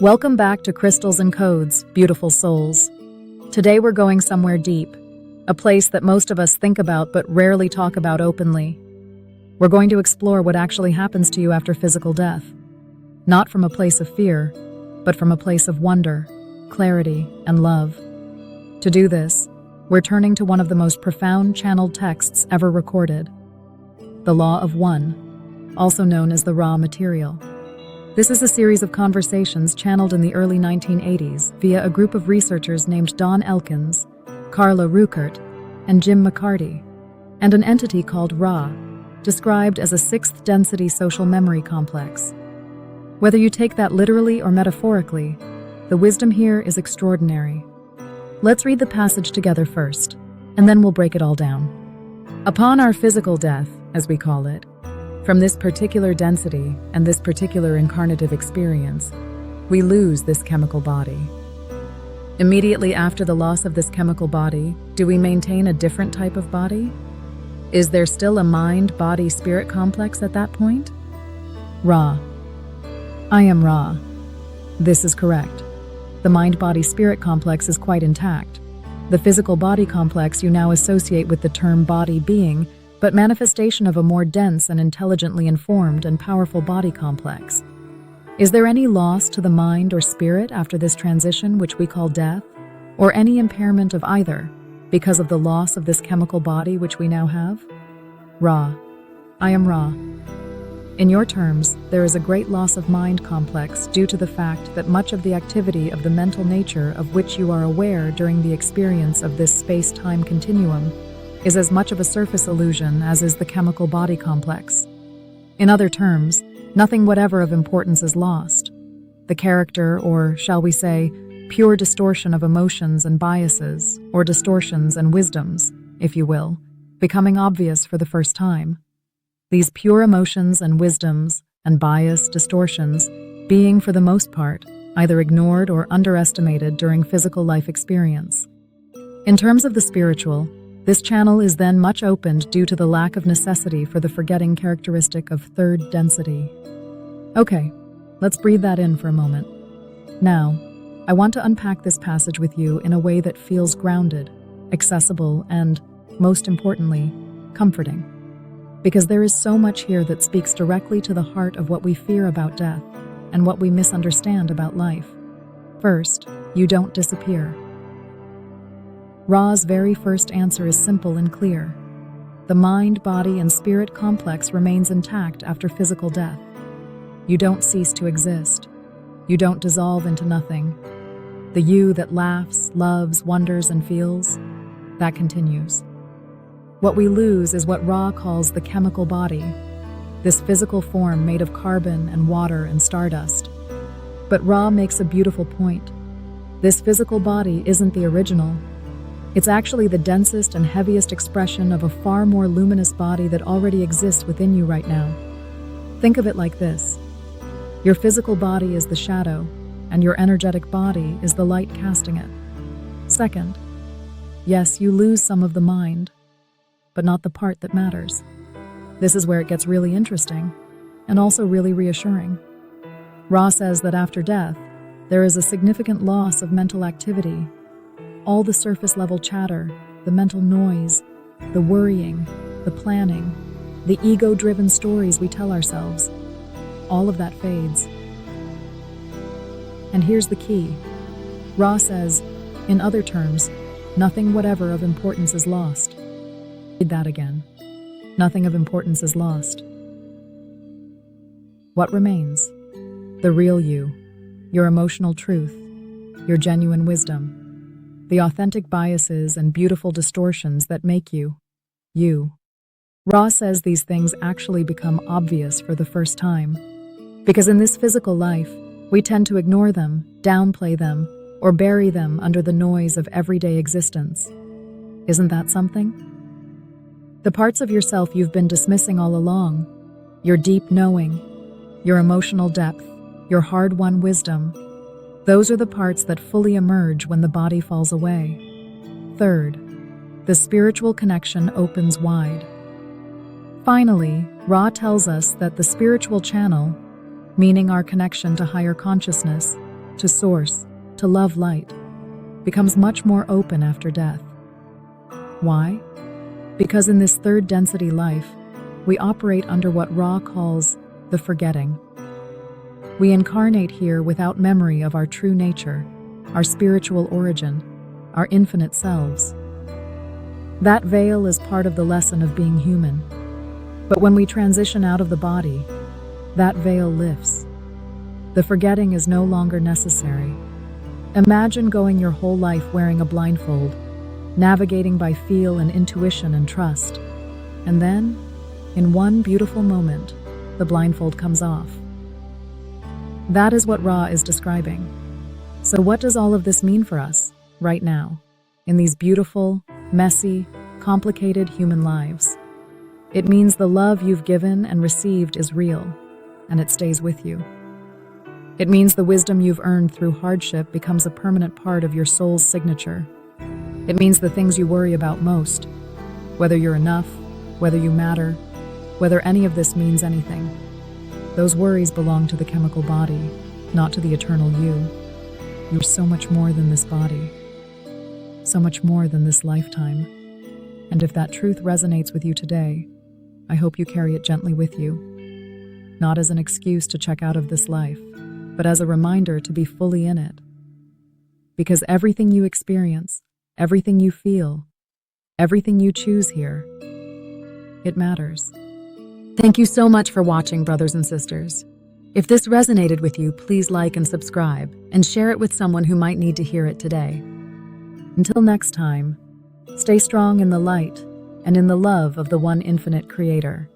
Welcome back to Crystals and Codes, beautiful souls. Today we're going somewhere deep, a place that most of us think about but rarely talk about openly. We're going to explore what actually happens to you after physical death, not from a place of fear, but from a place of wonder, clarity, and love. To do this, we're turning to one of the most profound channeled texts ever recorded, the Law of One, also known as the Raw Material. This is a series of conversations channeled in the early 1980s via a group of researchers named Don Elkins, Carla Rueckert, and Jim McCarty, and an entity called Ra, described as a sixth-density social memory complex. Whether you take that literally or metaphorically, the wisdom here is extraordinary. Let's read the passage together first, and then we'll break it all down. Upon our physical death, as we call it, from this particular density and this particular incarnative experience, we lose this chemical body. Immediately after the loss of this chemical body, do we maintain a different type of body? Is there still a mind-body-spirit complex at that point? Ra. I am Ra. This is correct. The mind-body-spirit complex is quite intact. The physical body complex you now associate with the term body being, but manifestation of a more dense and intelligently informed and powerful body complex. Is there any loss to the mind or spirit after this transition, which we call death, or any impairment of either, because of the loss of this chemical body which we now have? Ra. I am Ra. In your terms, there is a great loss of mind complex due to the fact that much of the activity of the mental nature of which you are aware during the experience of this space-time continuum is as much of a surface illusion as is the chemical body complex. In other terms, nothing whatever of importance is lost. The character, or shall we say, pure distortion of emotions and biases, or distortions and wisdoms, if you will, becoming obvious for the first time. These pure emotions and wisdoms and bias distortions being, for the most part, either ignored or underestimated during physical life experience. In terms of the spiritual, this channel is then much opened due to the lack of necessity for the forgetting characteristic of third density. Okay, let's breathe that in for a moment. Now, I want to unpack this passage with you in a way that feels grounded, accessible, and, most importantly, comforting. Because there is so much here that speaks directly to the heart of what we fear about death and what we misunderstand about life. First, you don't disappear. Ra's very first answer is simple and clear. The mind, body, and spirit complex remains intact after physical death. You don't cease to exist. You don't dissolve into nothing. The you that laughs, loves, wonders, and feels, that continues. What we lose is what Ra calls the chemical body, this physical form made of carbon and water and stardust. But Ra makes a beautiful point. This physical body isn't the original. It's actually the densest and heaviest expression of a far more luminous body that already exists within you right now. Think of it like this. Your physical body is the shadow, and your energetic body is the light casting it. Second, yes, you lose some of the mind, but not the part that matters. This is where it gets really interesting, and also really reassuring. Ra says that after death, there is a significant loss of mental activity. All the surface-level chatter, the mental noise, the worrying, the planning, the ego-driven stories we tell ourselves, all of that fades. And here's the key. Ra says, in other terms, nothing whatever of importance is lost. Read that again. Nothing of importance is lost. What remains? The real you, your emotional truth, your genuine wisdom, the authentic biases and beautiful distortions that make you, you. Ra says these things actually become obvious for the first time. Because in this physical life, we tend to ignore them, downplay them, or bury them under the noise of everyday existence. Isn't that something? The parts of yourself you've been dismissing all along, your deep knowing, your emotional depth, your hard-won wisdom, those are the parts that fully emerge when the body falls away. Third, the spiritual connection opens wide. Finally, Ra tells us that the spiritual channel, meaning our connection to higher consciousness, to source, to love light, becomes much more open after death. Why? Because in this third density life, we operate under what Ra calls the forgetting. We incarnate here without memory of our true nature, our spiritual origin, our infinite selves. That veil is part of the lesson of being human. But when we transition out of the body, that veil lifts. The forgetting is no longer necessary. Imagine going your whole life wearing a blindfold, navigating by feel and intuition and trust. And then, in one beautiful moment, the blindfold comes off. That is what Ra is describing. So what does all of this mean for us, right now, in these beautiful, messy, complicated human lives? It means the love you've given and received is real, and it stays with you. It means the wisdom you've earned through hardship becomes a permanent part of your soul's signature. It means the things you worry about most, whether you're enough, whether you matter, whether any of this means anything. Those worries belong to the chemical body, not to the eternal you. You're so much more than this body, so much more than this lifetime. And if that truth resonates with you today, I hope you carry it gently with you, not as an excuse to check out of this life, but as a reminder to be fully in it. Because everything you experience, everything you feel, everything you choose here, it matters. Thank you so much for watching, brothers and sisters. If this resonated with you, please like and subscribe, and share it with someone who might need to hear it today. Until next time, stay strong in the light and in the love of the one infinite Creator.